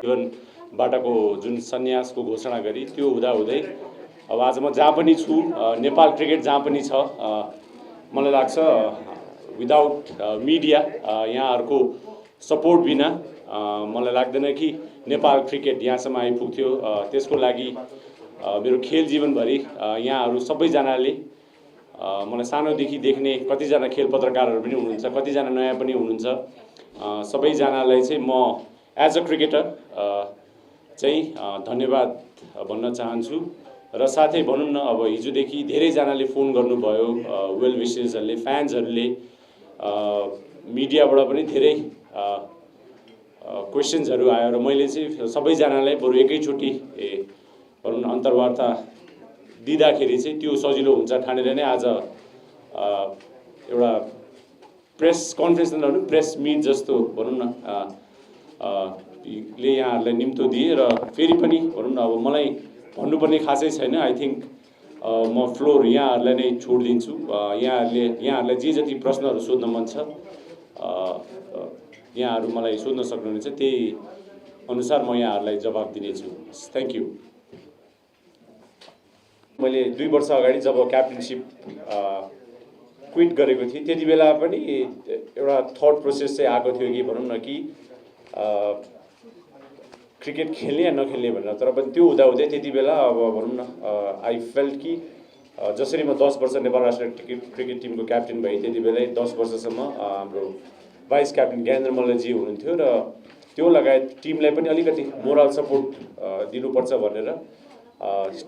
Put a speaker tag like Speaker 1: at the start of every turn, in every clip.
Speaker 1: जीवनबाटको जुन सन्यासको घोषणा गरी त्यो हुँदाहुँदै अब आज म जहाँ पनि छु, नेपाल क्रिकेट जहाँ पनि छ, मलाई लाग्छ विदाउट मिडिया यहाँहरूको सपोर्ट बिना मलाई लाग्दैन कि नेपाल क्रिकेट यहाँसम्म आइपुग्थ्यो। त्यसको लागि मेरो खेल जीवनभरि यहाँहरू सबैजनाले मलाई सानोदेखि देख्ने कतिजना खेल पत्रकारहरू पनि हुनुहुन्छ, कतिजना नयाँ पनि हुनुहुन्छ, सबैजनालाई चाहिँ म एज अ क्रिकेटर चाहिँ धन्यवाद भन्न चाहन्छु। र साथै भनौँ न, अब हिजोदेखि धेरैजनाले फोन गर्नुभयो, वेल विशेसहरूले, फ्यान्सहरूले, मिडियाबाट पनि धेरै क्वेसन्सहरू आयो र मैले चाहिँ सबैजनालाई बरु एकैचोटि भनौँ न अन्तर्वार्ता दिँदाखेरि चाहिँ त्यो सजिलो हुन्छ ठानेर नै आज एउटा प्रेस कन्फरेन्स नभनौँ, प्रेस मिट जस्तो भनौँ न ले यहाँहरूलाई निम्तो दिए। र फेरि पनि भनौँ न, अब मलाई भन्नुपर्ने खासै छैन। आई थिङ्क म फ्लोर यहाँहरूलाई नै छोडिदिन्छु। यहाँहरूलाई जे जति प्रश्नहरू सोध्न मन छ यहाँहरू मलाई सोध्न सक्नुहुनेछ, त्यही अनुसार म यहाँहरूलाई जवाब दिनेछु। Thank you. मैले 2 वर्ष अगाडि जब क्याप्टेनसिप क्विट गरेको थिएँ, त्यति बेला पनि एउटा थट प्रोसेस चाहिँ आएको थियो कि भनौँ न कि क्रिकेट खेल्ने या नखेल्ने भनेर। तर पनि त्यो हुँदाहुँदै त्यति बेला अब भनौँ न आई फेल्ट कि जसरी म 10 वर्ष नेपाल राष्ट्रिय क्रिकेट टिमको क्याप्टेन भएँ, त्यति बेलै 10 वर्षसम्म हाम्रो भाइस क्याप्टेन ज्ञानेन्द्र मल्लजी हुनुहुन्थ्यो र त्यो लगायत टिमलाई पनि अलिकति मोरल सपोर्ट दिनुपर्छ भनेर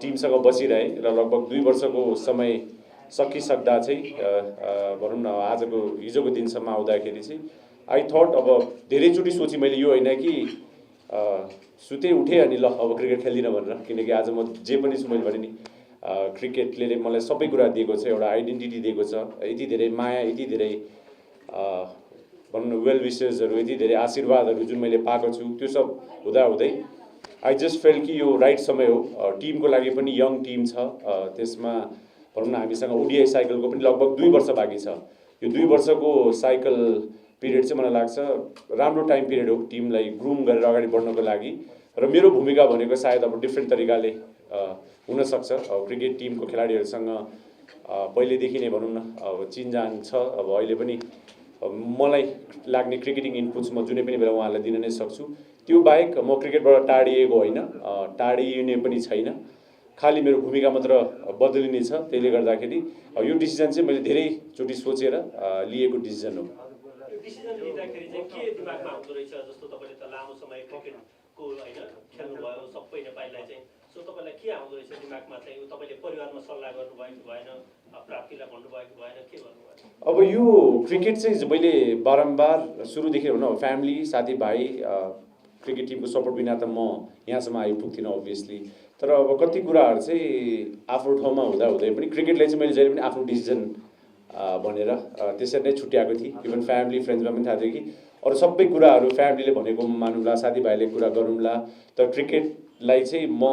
Speaker 1: टिमसँग बसिरहे र लगभग 2 वर्षको समय सकिसक्दा चाहिँ भनौँ न आजको हिजोको दिनसम्म आउँदाखेरि चाहिँ आई थट अब धेरैचोटि सोचेँ मैले, यो होइन कि सुते उठेँ अनि ल अब क्रिकेट खेल्दिनँ भनेर। किनकि आज म जे पनि छु, मैले भने नि क्रिकेटले मलाई सबै कुरा दिएको छ, एउटा आइडेन्टिटी दिएको छ, यति धेरै माया, यति धेरै भनौँ न वेल विसेसहरू, यति धेरै आशीर्वादहरू जुन मैले पाएको छु, त्यो सब हुँदाहुँदै आई जस्ट फेल कि यो राइट समय हो। टिमको लागि पनि यङ टिम छ, त्यसमा भनौँ न हामीसँग ओडिआई साइकलको पनि लगभग 2 वर्ष बाँकी छ। यो 2 वर्षको साइकल पिरियड चाहिँ मलाई लाग्छ राम्रो टाइम पिरियड हो टिमलाई ग्रुम गरेर अगाडि बढ्नको लागि। र मेरो भूमिका भनेको सायद अब डिफ्रेन्ट तरिकाले हुनसक्छ। अब क्रिकेट टिमको खेलाडीहरूसँग पहिलेदेखि नै भनौँ न अब चिनजान छ। अब अहिले पनि मलाई लाग्ने क्रिकेटिङ इनपुट्स म जुनै पनि बेला उहाँहरूलाई दिन नै सक्छु। त्यो बाहेक म क्रिकेटबाट टाढिएको होइन, टाढिने पनि छैन, खालि मेरो भूमिका मात्र बदलिने छ। त्यसले गर्दाखेरि यो डिसिजन चाहिँ मैले धेरैचोटि सोचेर लिएको डिसिजन हो।
Speaker 2: डिसिजन लिँदाखेरि चाहिँ के दिमागमा आउँदो रहेछ? जस्तो तपाईँले त लामो समय क्रिकेटको होइन खेल्नुभयो सबै नेपालीलाई चाहिँ, सो तपाईँलाई के आउँदो रहेछ दिमागमा चाहिँ? तपाईँले परिवारमा सल्लाह गर्नुभयो कि भएन, प्राप्तिलाई भन्नुभयो कि भएन, के गर्नुभयो?
Speaker 1: अब यो क्रिकेट चाहिँ मैले बारम्बार सुरुदेखि भनौँ फ्यामिली, साथीभाइ, क्रिकेट टिमको सपोर्ट बिना त म यहाँसम्म आइपुग्थिनँ अभियसली। तर अब कति कुराहरू चाहिँ आफ्नो ठाउँमा हुँदाहुँदै पनि क्रिकेटलाई चाहिँ मैले जहिले पनि आफ्नो डिसिजन भनेर त्यसरी नै छुट्याएको थिएँ। इभन फ्यामिली फ्रेन्ड्समा पनि थाहा थियो कि अरू सबै कुराहरू फ्यामिलीले भनेको मानौँला, साथीभाइले कुरा गरौँला, तर क्रिकेटलाई चाहिँ म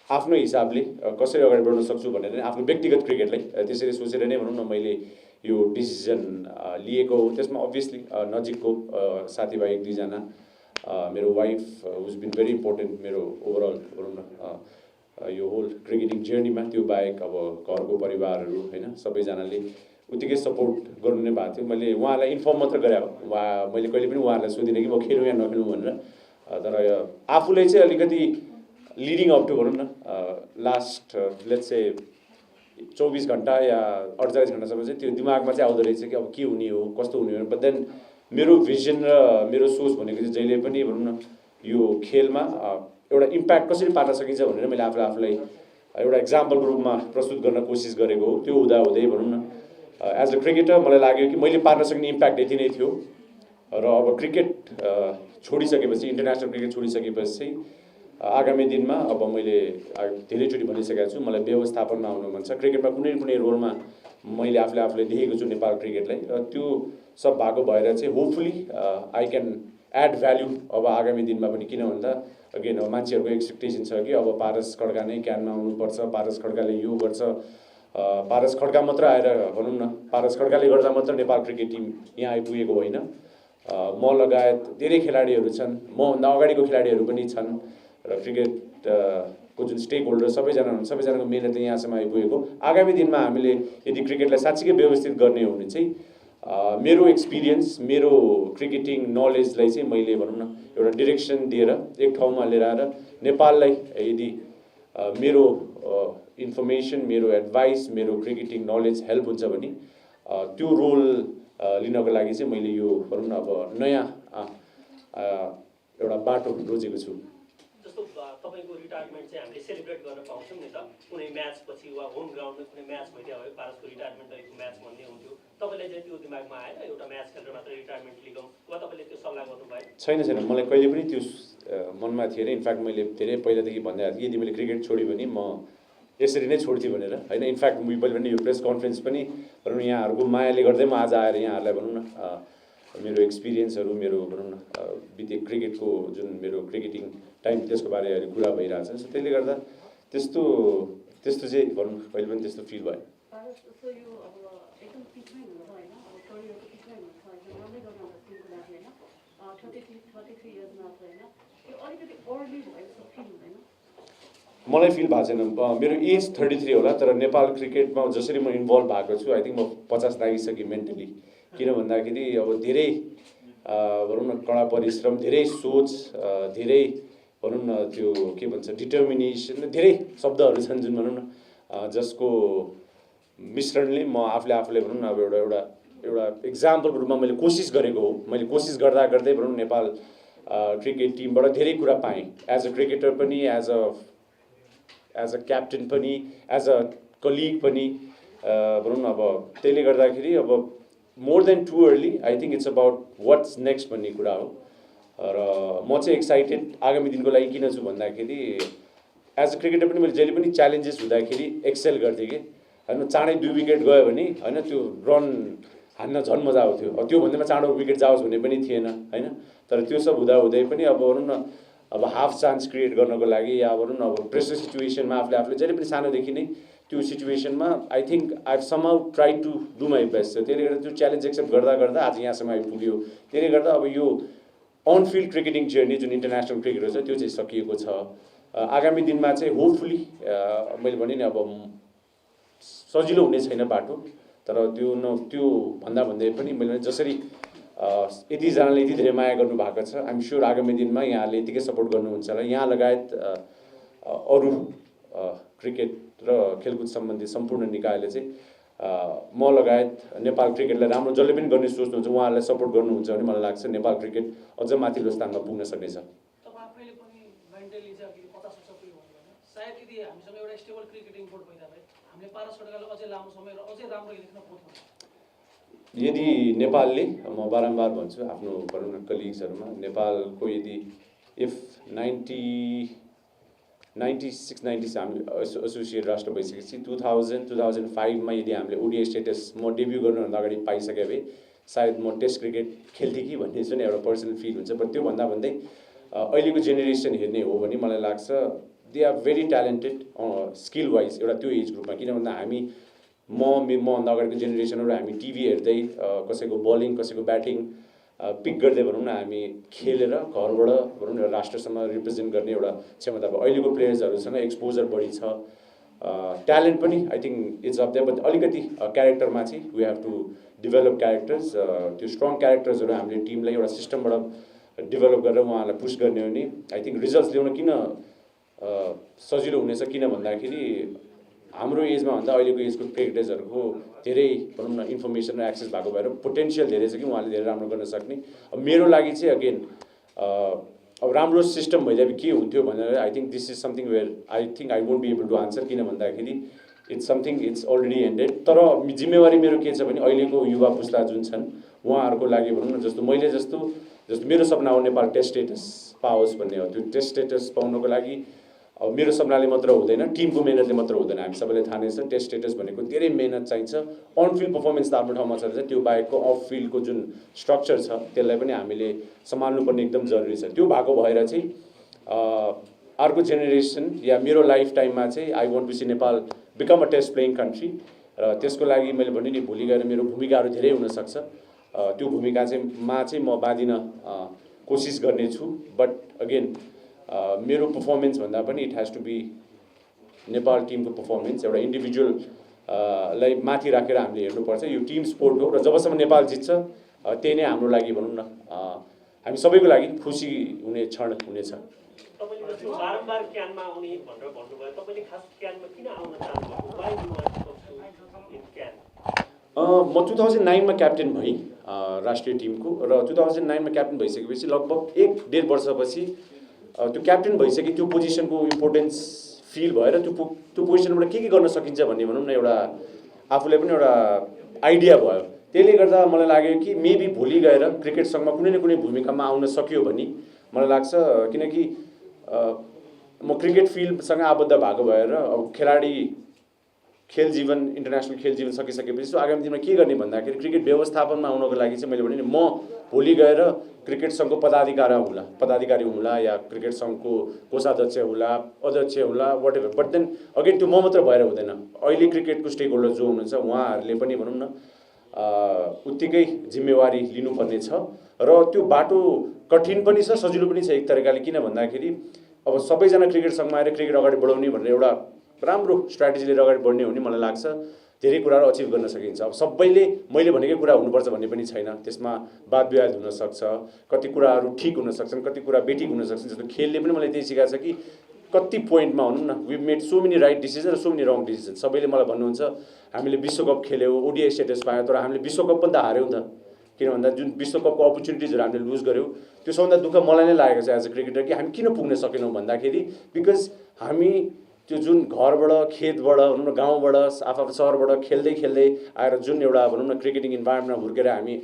Speaker 1: आफ्नो हिसाबले कसरी अगाडि बढ्न सक्छु भनेर आफ्नो व्यक्तिगत क्रिकेटलाई त्यसरी सोचेर नै भनौँ न मैले यो डिसिजन लिएको हो। त्यसमा अभियसली नजिकको साथीभाइ 1-2जना, मेरो wife who's been very important मेरो ओभरअल भनौँ न यो होल क्रिकेटिङ जर्नीमा। त्यो बाहेक अब घरको परिवारहरू होइन सबैजनाले उत्तिकै सपोर्ट गर्नु नै भएको थियो। मैले उहाँलाई इन्फर्म मात्र गरे हो, मैले कहिले पनि उहाँहरूलाई सोधिनँ कि म खेलौँ या नखेलौँ भनेर। तर आफूलाई चाहिँ अलिकति लिडिङ अप टु भनौँ न लास्ट लेट्स से 24 घन्टा या 48 घन्टासम्म चाहिँ त्यो दिमागमा चाहिँ आउँदो रहेछ कि अब के हुने हो, कस्तो हुने हो। बट देन मेरो भिजन र मेरो सोच भनेको चाहिँ जहिले पनि भनौँ न यो खेलमा एउटा इम्प्याक्ट कसरी पार्न सकिन्छ भनेर मैले आफूलाई एउटा एक्जाम्पलको रूपमा प्रस्तुत गर्न कोसिस गरेको हो। त्यो हुँदाहुँदै भनौँ न एज अ क्रिकेटर मलाई लाग्यो कि मैले पार्न सक्ने इम्प्याक्ट यति नै थियो। र अब क्रिकेट छोडिसकेपछि, इन्टरनेसनल क्रिकेट छोडिसकेपछि चाहिँ आगामी दिनमा अब मैले धेरैचोटि भनिसकेको छु, मलाई व्यवस्थापनमा आउनु मन छ। क्रिकेटमा कुनै कुनै रोलमा मैले आफूलाई देखेको छु नेपाल क्रिकेटलाई, र त्यो सब भएको भएर चाहिँ hopefully I can add value अब आगामी दिनमा पनि। किन भन्दा अगेन अब मान्छेहरूको एक्सपेक्टेसन छ कि अब पारस खड्का नै क्यानमा आउनुपर्छ, पारस खड्काले यो गर्छ, पारस खड्का मात्र आएर भनौँ न पारस खड्काले गर्दा मात्र नेपाल क्रिकेट टिम यहाँ आइपुगेको होइन। म लगायत धेरै खेलाडीहरू छन्, मभन्दा अगाडिको खेलाडीहरू पनि छन् र क्रिकेटको जुन स्टेक होल्डर सबैजना हुनुहुन्छ, सबैजनाको मेहनतले यहाँसम्म आइपुगेको। आगामी दिनमा हामीले यदि क्रिकेटलाई साँच्चीकै व्यवस्थित गर्ने हो भने चाहिँ मेरो एक्सपिरियन्स, मेरो क्रिकेटिङ नलेजलाई चाहिँ मैले भनौँ न एउटा डिरेक्सन दिएर एक ठाउँमा लिएर आएर नेपाललाई यदि मेरो इन्फर्मेसन, मेरो एडभाइस, मेरो क्रिकेटिङ नलेज हेल्प हुन्छ भने त्यो रोल लिनको लागि चाहिँ मैले यो भनौँ न अब नयाँ एउटा बाटो रोजेको छु।
Speaker 2: जस्तो तपाईँको रिटायरमेन्ट चाहिँ हामीले सेलिब्रेट गर्न पाउँछौँ नि त, कुनै म्याच पछि वा होम ग्राउन्डमा कुनै म्याच भइदियो भयो, पारसको रिटायरमेन्ट गरेको म्याच भन्ने हुन्थ्यो, तपाईँलाई चाहिँ त्यो दिमागमा आएन एउटा म्याच खेलेर मात्र रिटायरमेन्ट लिगौँ, वा तपाईँले त्यो सल्लाह गर्नु भयो?
Speaker 1: छैन, मलाई कहिले पनि त्यो मनमा थिएन। इनफ्याक्ट मैले धेरै पहिलादेखि भन्दै आएको थिएँ यदि मैले क्रिकेट छोड्यो भने म यसरी नै छोड्थेँ भनेर होइन। इनफ्याक्ट मैले पनि यो प्रेस कन्फरेन्स पनि भनौँ न यहाँहरूको मायाले गर्दै म आज आएर यहाँहरूलाई भनौँ न मेरो एक्सपिरियन्सहरू, मेरो भनौँ न बितेको क्रिकेटको जुन मेरो क्रिकेटिङ टाइम त्यसको बारे अहिले कुरा भइरहेछ। सो त्यसले गर्दा त्यस्तो चाहिँ भनौँ कहिले पनि त्यस्तो फिल भयो। मलाई फिल भएको छैन। मेरो एज 33 होला, तर नेपाल क्रिकेटमा जसरी म इन्भल्भ भएको छु आई थिङ्क म 50 लागिसकेँ मेन्टली। किन भन्दाखेरि अब धेरै भनौँ न कडा परिश्रम, धेरै सोच, धेरै भनौँ न त्यो के भन्छ डिटर्मिनेसन, धेरै शब्दहरू छन् जुन भनौँ न जसको मिश्रणले म आफूले भनौँ न अब एउटा इक्जाम्पलको रूपमा मैले कोसिस गरेको हो। मैले कोसिस गर्दा गर्दै भनौँ नेपाल क्रिकेट टिमबाट धेरै कुरा पाएँ, एज अ क्रिकेटर पनि, एज अ क्याप्टेन पनि, एज अ कलिग पनि भनौँ न। अब त्यसले गर्दाखेरि अब more than too early I think it's about what's next भन्ने कुरा हो। र म चाहिँ एक्साइटेड आगामी दिनको लागि किन छु भन्दाखेरि एज अ क्रिकेटर पनि मैले जहिले पनि च्यालेन्जेस हुँदाखेरि एक्सेल गर्थेँ कि होइन। चाँडै 2 विकेट गयो भने होइन त्यो रन हान्न झन् मजा आउँथ्यो। अब त्यो भन्दैमा चाँडो विकेट जाओस् भन्ने पनि थिएन होइन। तर त्यो सब हुँदै पनि अब भनौँ न अब हाफ चान्स क्रिएट गर्नको लागि या भनौँ न अब प्रेसर सिचुएसनमा आफूले जहिले पनि सानोदेखि नै त्यो सिचुएसनमा I think I somehow try to do my best. त्यसले गर्दा त्यो च्यालेन्ज एक्सेप्ट गर्दा आज यहाँसम्म आइपुग्यो। त्यसले गर्दा अब यो अन फिल्ड क्रिकेटिङ जर्नी जुन इन्टरनेसनल क्रिकेट छ त्यो चाहिँ सकिएको छ। आगामी दिनमा चाहिँ होपफुली मैले भने नि अब सजिलो हुने छैन बाटो, तर त्यो भन्दै पनि मैले जसरी यतिजनाले यति धेरै माया गर्नुभएको छ, आइएम स्योर आगामी दिनमा यहाँले यतिकै सपोर्ट गर्नुहुन्छ होला। यहाँ लगायत अरू क्रिकेट र खेलकुद सम्बन्धी सम्पूर्ण निकायले चाहिँ म लगायत नेपाल क्रिकेटलाई राम्रो जसले पनि गर्ने सोच्नुहुन्छ उहाँहरूलाई सपोर्ट गर्नुहुन्छ भने मलाई लाग्छ नेपाल क्रिकेट अझ माथिल्लो स्थानमा पुग्न सक्नेछ।
Speaker 3: आफैले पनि मेन्टली चाहिँ अलिकति 50 वर्ष पुग्यो भने सायद यदि हामीसँग एउटा स्टेबल क्रिकेटिङ बोर्ड भइदिए भए हामीले पारस खड्कालाई अझै लामो समय र अझै राम्रो खेल्न पाउँथ्यौँ।
Speaker 1: यदि नेपालले, म बारम्बार भन्छु आफ्नो भनौँ न कलिग्सहरूमा, नेपालको यदि इफ 96 हामी एसोसिएट राष्ट्र भइसकेपछि 2005मा यदि हामीले ओडिआई स्टेटस म डेब्यू गर्नुभन्दा अगाडि पाइसके भए सायद म टेस्ट क्रिकेट खेल्थेँ कि भन्ने चाहिँ एउटा पर्सनल फिल हुन्छ। बट त्यो भन्दै अहिलेको जेनेरेसन हेर्ने हो भने मलाई लाग्छ they are very talented skill wise एउटा त्यो एज ग्रुपमा। किन भन्दा हामी मभन्दा अगाडिको जेनेरेसनहरू हामी टिभी हेर्दै कसैको बलिङ कसैको ब्याटिङ पिक गर्दै भनौँ न हामी खेलेर घरबाट भनौँ न राष्ट्रसम्म रिप्रेजेन्ट गर्ने एउटा क्षमता भयो। अहिलेको प्लेयर्सहरूसँग एक्सपोजर बढी छ, ट्यालेन्ट पनि I think it's of there, but अलिकति क्यारेक्टरमा चाहिँ we have to develop characters. त्यो स्ट्रङ क्यारेक्टर्सहरू हामीले टिमलाई एउटा सिस्टमबाट डेभलप गरेर उहाँहरूलाई पुस गर्ने हो भने आई थिङ्क रिजल्ट्स ल्याउन किन सजिलो हुनेछ। किन भन्दाखेरि हाम्रो एजमा भन्दा अहिलेको एजको क्रिकेटर्सहरूको धेरै भनौँ न इन्फर्मेसन र एक्सेस भएको भएर पोटेन्सियल धेरै छ कि उहाँले धेरै राम्रो गर्न सक्ने। अब मेरो लागि चाहिँ अगेन अब राम्रो सिस्टम भइदिए के हुन्थ्यो भनेर I think this is something where I think I won't be able to answer. किन भन्दाखेरि it's something it's already ended. तर जिम्मेवारी मेरो के छ भने अहिलेको युवा पुस्ता जुन छन् उहाँहरूको लागि भनौँ न जस्तो मेरो सपना हो नेपाल टेस्ट स्टेटस पाओस् भन्ने हो। त्यो टेस्ट स्टेटस पाउनको लागि अब मेरो सपनाले मात्र हुँदैन, टिमको मेहनतले मात्र हुँदैन। हामी सबैले थाहा नै छ टेस्ट स्टेटस भनेको धेरै मेहनत चाहिन्छ। अन फिल्ड पर्फर्मेन्स त आफ्नो ठाउँमा छ, त्यो बाहेकको अफ फिल्डको जुन स्ट्रक्चर छ त्यसलाई पनि हामीले सम्हाल्नुपर्ने एकदम जरुरी छ। त्यो भएको भएर चाहिँ अर्को जेनेरेसन या मेरो लाइफ टाइममा चाहिँ I want to see Nepal become a test playing country. र त्यसको लागि मैले भने नि भोलि गएर मेरो भूमिकाहरू धेरै हुनसक्छ। त्यो भूमिका चाहिँ म बाँधिन कोसिस गर्नेछु। बट अगेन मेरो पर्फर्मेन्स भन्दा पनि it has to be Nepal टिमको पर्फर्मेन्स। एउटा इन्डिभिजुअल लाई माथि राखेर हामीले हेर्नुपर्छ। यो टिम स्पोर्ट हो र जबसम्म नेपाल जित्छ त्यही नै हाम्रो लागि भनौँ न हामी सबैको लागि खुसी हुने क्षण हुनेछ।
Speaker 2: तपाईँले जस्तो बारम्बार क्यानमा आउने भनेर भन्नुभयो, तपाईँले खास क्यानमा किन आउन चाहनुभयो? Why you want to come to in CAN?
Speaker 1: म 2009 मा क्याप्टेन भएँ राष्ट्रिय टिमको र 2009 मा क्याप्टेन भइसकेपछि लगभग 1-1.5 वर्षपछि त्यो क्याप्टेन भइसके त्यो पोजिसनको इम्पोर्टेन्स फिल भएर त्यो पोजिसनबाट के गर्न सकिन्छ भन्ने भनौँ न एउटा आफूलाई पनि एउटा आइडिया भयो। त्यसले गर्दा मलाई लाग्यो कि मेबी भोलि गएर क्रिकेट सङ्घमा कुनै न कुनै भूमिकामा आउन सक्यो भने मलाई लाग्छ, किनकि म क्रिकेट फिल्डसँग आबद्ध भएको भएर अब खेल जीवन इन्टरनेसनल खेल जीवन सकिसकेपछि आगामी दिनमा के गर्ने भन्दाखेरि क्रिकेट व्यवस्थापनमा आउनको लागि चाहिँ मैले भने नि म भोलि गएर क्रिकेट सङ्घको पदाधिकारी हुँला या क्रिकेट सङ्घको कोषाध्यक्ष होला, अध्यक्ष होला, whatever. But then again त्यो म मात्र भएर हुँदैन। अहिले क्रिकेटको स्टेक होल्डर जो हुनुहुन्छ उहाँहरूले पनि भनौँ न उत्तिकै जिम्मेवारी लिनुपर्ने छ र त्यो बाटो कठिन पनि छ सजिलो पनि छ एक तरिकाले। किन भन्दाखेरि अब सबैजना क्रिकेट सङ्घमा आएर क्रिकेट अगाडि बढाउने भनेर एउटा राम्रो स्ट्राटेजी लिएर अगाडि बढ्ने हो भने मलाई लाग्छ धेरै कुराहरू अचिभ गर्न सकिन्छ। अब सबैले मैले भनेकै कुरा हुनुपर्छ भन्ने पनि छैन, त्यसमा वाद विवाद हुनसक्छ, कति कुराहरू ठिक हुन सक्छन्, कति कुरा बेठिक हुन सक्छन्। जस्तो खेलले पनि मलाई त्यही सिकाएको छ कि कति पोइन्टमा भनौँ न we made so many right decision र सो मेनी रङ डिसिजन। सबैले मलाई भन्नुहुन्छ हामीले विश्वकप खेल्यौँ, ओडिआई स्टेटस पायौँ, तर हामीले विश्वकप पनि त हार्यौँ त। किन भन्दा जुन विश्वकपको अपर्च्युनिटिजहरू हामीले लुज गऱ्यौँ त्यो सबभन्दा दुःख मलाई नै लागेको छ एज अ क्रिकेटर कि हामी किन पुग्न सकेनौँ भन्दाखेरि बिकज हामी त्यो जुन घरबाट खेतबाट भनौँ न गाउँबाट आफ्नो सहरबाट खेल्दै आएर जुन एउटा भनौँ न क्रिकेटिङ इन्भाइरोमेन्टमा हुर्केर हामी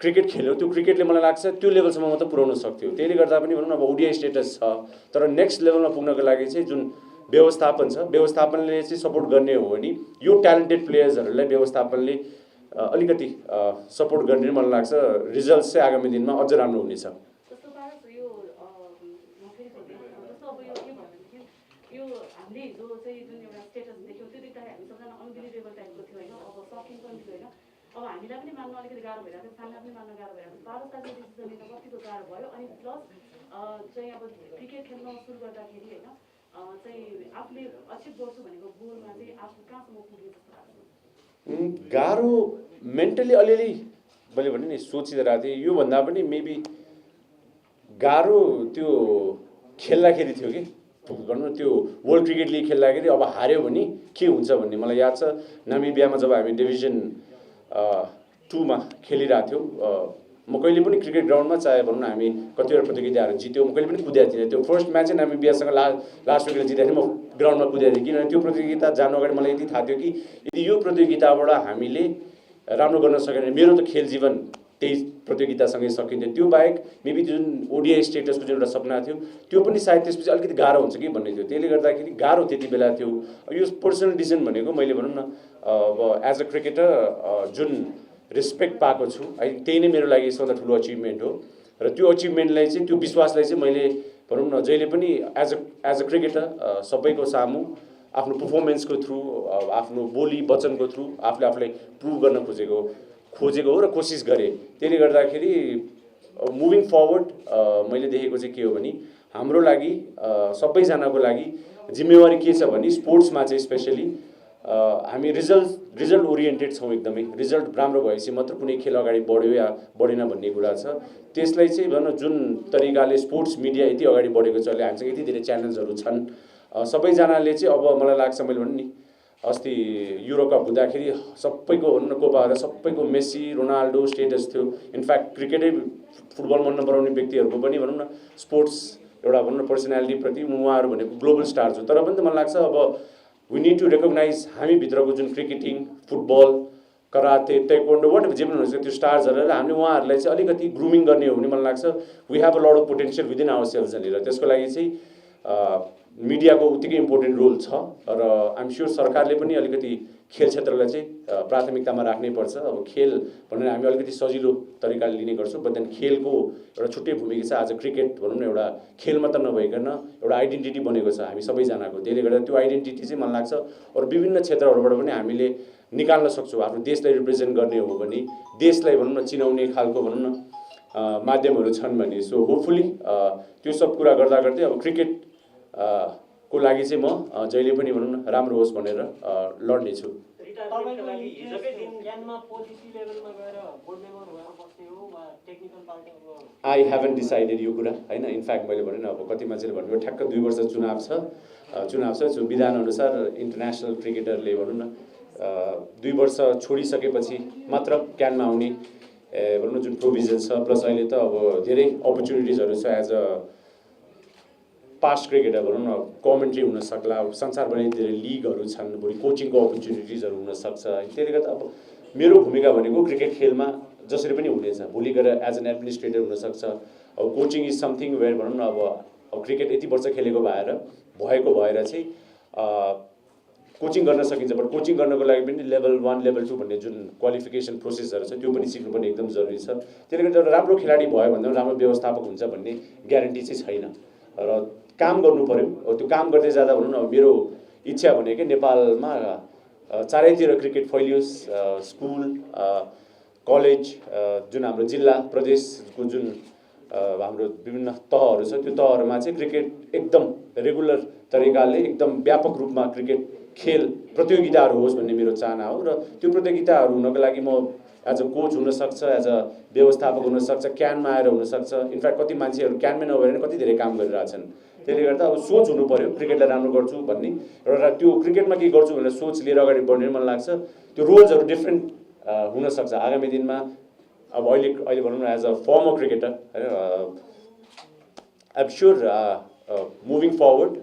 Speaker 1: क्रिकेट खेल्यौँ त्यो क्रिकेटले मलाई लाग्छ त्यो लेभलसम्म मात्र पुर्याउन सक्थ्यो। त्यसले गर्दा पनि भनौँ न अब ओडिआई स्टेटस छ, तर नेक्स्ट लेभलमा पुग्नको लागि चाहिँ जुन व्यवस्थापन छ व्यवस्थापनले चाहिँ सपोर्ट गर्ने हो भने यो ट्यालेन्टेड प्लेयर्सहरूलाई व्यवस्थापनले अलिकति सपोर्ट गर्ने मलाई लाग्छ रिजल्ट चाहिँ आगामी दिनमा अझ राम्रो हुनेछ।
Speaker 4: अब हामीलाई पनि मान्न अलिकति गाह्रो भइरहेको छ, सामना पनि मान्न गाह्रो भइरहेको छ। 12 सालको डिसिजन लिन कतिको गाह्रो भयो अनि प्लस चाहिँ अब क्रिकेट खेल्न सुरु गर्दाखेरि होइन चाहिँ आफूले अचिभ गर्छु भनेको गोलमा चाहिँ आफू कहाँसम्म पुग्यो जस्तो लाग्छ?
Speaker 1: गाह्रो मेन्टली अलिअलि मैले भने नि सोचिरहेको थिएँ। योभन्दा पनि मेबी गाह्रो त्यो खेल्दाखेरि थियो कि भनौँ न त्यो वर्ल्ड क्रिकेट लिग खेल्दाखेरि अब हार्यो भने के हुन्छ भन्ने मलाई याद छ। नामिबियामा जब हामी डिभिजन 2 मा खेलिरहेको थियौँ म कहिले पनि क्रिकेट ग्राउन्डमा चाहे भनौँ न हामी कतिवटा प्रतियोगिताहरू जित्यौँ म कहिले पनि कुदेको थिइनँ। त्यो फर्स्ट म्याच चाहिँ नामिबियासँग लास्ट विकेटले जित्दाखेरि म ग्राउन्डमा कुदेको थिएँ। किनभने त्यो प्रतियोगिता जानु अगाडि मलाई यति थाहा थियो कि यदि यो प्रतियोगिताबाट हामीले राम्रो गर्न सकेन भने मेरो त खेल जीवन त्यही प्रतियोगितासँगै सकिन्थ्यो। त्यो बाहेक मेबी जुन ओडिआई स्टेटसको जुन एउटा सपना थियो त्यो पनि सायद त्यसपछि अलिकति गाह्रो हुन्छ कि भन्ने थियो। त्यसले गर्दाखेरि गाह्रो त्यति बेला थियो। यो पर्सनल डिसिजन भनेको मैले भनौँ न अब एज अ क्रिकेटर जुन रेस्पेक्ट पाएको छु है त्यही नै मेरो लागि सबभन्दा ठुलो अचिभमेन्ट हो र त्यो अचिभमेन्टलाई चाहिँ त्यो विश्वासलाई चाहिँ मैले भनौँ न जहिले पनि एज अ क्रिकेटर सबैको सामु आफ्नो पर्फर्मेन्सको थ्रु आफ्नो बोली वचनको थ्रु आफूलाई प्रुभ गर्न खोजेको हो र कोसिस गरेँ। त्यसले गर्दाखेरि मुभिङ फरवर्ड मैले देखेको चाहिँ के हो भने हाम्रो लागि सबैजनाको लागि जिम्मेवारी के छ भने स्पोर्ट्समा चाहिँ स्पेसली हामी रिजल्ट ओरिएन्टेड छौँ एकदमै। रिजल्ट राम्रो भएपछि मात्र कुनै खेल अगाडि बढ्यो या बढेन भन्ने कुरा छ। त्यसलाई चाहिँ भनौँ जुन तरिकाले स्पोर्ट्स मिडिया यति अगाडि बढेको छ अहिले हामीसँग यति धेरै च्यानल्सहरू छन् सबैजनाले चाहिँ अब मलाई लाग्छ मैले भने नि अस्ति युरो कप हुँदाखेरि सबैको भनौँ न कोपाहरू सबैको मेसी रोनाल्डो स्टेटस थियो। इनफ्याक्ट क्रिकेटै फुटबल मन नपराउने व्यक्तिहरूको पनि भनौँ न स्पोर्ट्स एउटा भनौँ न पर्सनालिटीप्रति उहाँहरू भनेको ग्लोबल स्टार्स हो। तर पनि त मलाई लाग्छ अब वी निड टु रेकग्नाइज हामीभित्रको जुन cricketing football karate taekwondo what जे पनि हुन्छ त्यो स्टार्सहरूलाई हामीले उहाँहरूलाई चाहिँ अलिकति ग्रुमिङ गर्ने हो भने मलाई लाग्छ we have a lot of potential within our self भनेर। त्यसको लागि चाहिँ मिडियाको उत्तिकै इम्पोर्टेन्ट रोल छ र आइएम स्योर सरकारले पनि अलिकति खेल क्षेत्रलाई चाहिँ प्राथमिकतामा राख्नै पर्छ। अब खेल भनेर हामी अलिकति सजिलो तरिकाले लिने गर्छौँ बट देन खेलको एउटा छुट्टै भूमिका छ। आज क्रिकेट भनौँ न एउटा खेल मात्र नभइकन एउटा आइडेन्टिटी बनेको छ हामी सबैजनाको। त्यसले गर्दा त्यो आइडेन्टिटी चाहिँ मलाई लाग्छ अरू विभिन्न क्षेत्रहरूबाट पनि हामीले निकाल्न सक्छौँ, आफ्नो देशलाई रिप्रेजेन्ट गर्ने हो भने, देशलाई भनौँ न चिनाउने खालको भनौँ न माध्यमहरू छन् भने, सो होपफुली त्यो सब कुरा गर्दा गर्दै अब क्रिकेट को लागि चाहिँ म जहिले पनि भनौँ न राम्रो होस् भनेर लड्नेछु।
Speaker 2: रिटायरमेन्टका लागि हिजोकै दिन
Speaker 5: ज्ञानमा पोलिसी लेभलमा गएर बोर्ड मेम्बर भएर बस्ने हो वा टेक्निकल पार्ट अब
Speaker 1: आई हेभन डिसाइडेड यो कुरा होइन। इनफ्याक्ट मैले भने अब कति मान्छेले भन्नुभयो ठ्याक्क 2 वर्ष चुनाव छ सो विधानअनुसार इन्टरनेसनल क्रिकेटरले भनौँ न 2 वर्ष छोडिसकेपछि मात्र क्यानमा आउने भनौँ न जुन प्रोभिजन छ, प्लस अहिले त अब धेरै अपर्च्युनिटिजहरू छ एज अ पास्ट क्रिकेटर भनौँ न, कमेन्ट्री हुन सक्ला, संसारभरि धेरै लिगहरू छन्, बरु कोचिङको अपर्च्युनिटिजहरू हुनसक्छ। त्यसले गर्दा अब मेरो भूमिका भनेको क्रिकेट खेलमा जसरी पनि हुनेछ, भोलि गएर एज एन एडमिनिस्ट्रेटर हुनसक्छ। अब कोचिङ इज समथिङ वेयर भनौँ न अब क्रिकेट यति वर्ष खेलेको भएर चाहिँ कोचिङ गर्न सकिन्छ, बट कोचिङ गर्नको लागि पनि लेभल 1 लेभल 2 भन्ने जुन क्वालिफिकेसन प्रोसेसहरू छ त्यो पनि सिक्नुपर्ने एकदम जरुरी छ। त्यसले गर्दा एउटा राम्रो खेलाडी भयो भन्दा राम्रो व्यवस्थापक हुन्छ भन्ने ग्यारेन्टी चाहिँ छैन र काम गर्नु पर्यो। त्यो काम गर्दै जाँदा भनौँ न मेरो इच्छा भनेको नेपालमा चारैतिर क्रिकेट फैलियोस्, स्कुल कलेज जुन हाम्रो जिल्ला प्रदेशको जुन हाम्रो विभिन्न तहहरू छ त्यो तहहरूमा चाहिँ क्रिकेट एकदम रेगुलर तरिकाले एकदम व्यापक रूपमा क्रिकेट खेल प्रतियोगिताहरू होस् भन्ने मेरो चाहना हो। र त्यो प्रतियोगिताहरू हुनको लागि म एज अ कोच हुनसक्छ, एज अ व्यवस्थापक हुनसक्छ, क्यानमा आएर हुनसक्छ। इनफ्याक्ट कति मान्छेहरू क्यानमै नभएर कति धेरै काम गरिरहेछन्। त्यसले गर्दा अब सोच हुनु पर्यो क्रिकेटलाई राम्रो गर्छु भन्ने र त्यो क्रिकेटमा के गर्छु भनेर सोच लिएर अगाडि बढ्ने मलाई लाग्छ। त्यो रोल्सहरू डिफ्रेन्ट हुनसक्छ आगामी दिनमा। अब अहिले भनौँ न एज अ फर्मर क्रिकेटर होइन, I am sure moving forward